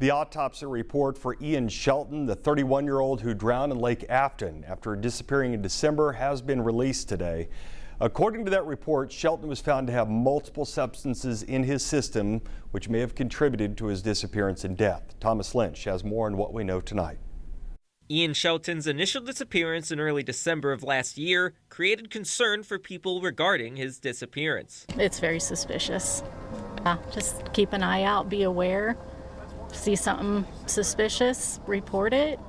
The autopsy report for Ian Shelton, the 31-year-old who drowned in Lake Afton after disappearing in December, has been released today. According to that report, Shelton was found to have multiple substances in his system, which may have contributed to his disappearance and death. Thomas Lynch has more on what we know tonight. Ian Shelton's initial disappearance in early December of last year created concern for people regarding his disappearance. It's very suspicious. Just keep an eye out, be aware. See something suspicious, report it.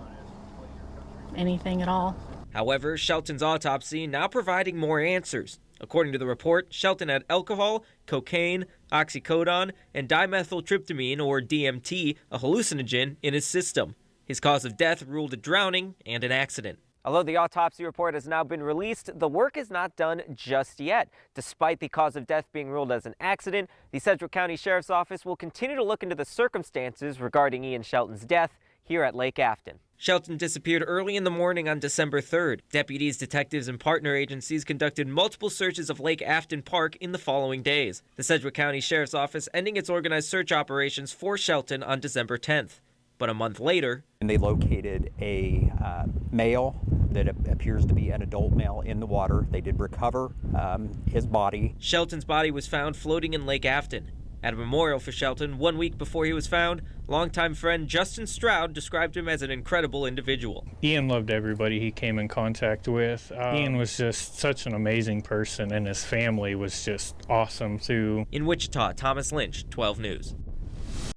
Anything at all. However, Shelton's autopsy now providing more answers. According to the report, Shelton had alcohol, cocaine, oxycodone, and dimethyltryptamine, or DMT, a hallucinogen, in his system. His cause of death ruled a drowning and an accident. Although the autopsy report has now been released, the work is not done just yet. Despite the cause of death being ruled as an accident, the Sedgwick County Sheriff's Office will continue to look into the circumstances regarding Ian Shelton's death here at Lake Afton. Shelton disappeared early in the morning on December 3rd. Deputies, detectives, and partner agencies conducted multiple searches of Lake Afton Park in the following days. The Sedgwick County Sheriff's Office ending its organized search operations for Shelton on December 10th. But a month later, and they located a male that appears to be an adult male in the water. They did recover his body. Shelton's body was found floating in Lake Afton. At a memorial for Shelton 1 week before he was found, longtime friend Justin Stroud described him as an incredible individual. Ian loved everybody he came in contact with. Ian was just such an amazing person, and his family was just awesome too. In Wichita, Thomas Lynch, 12 News.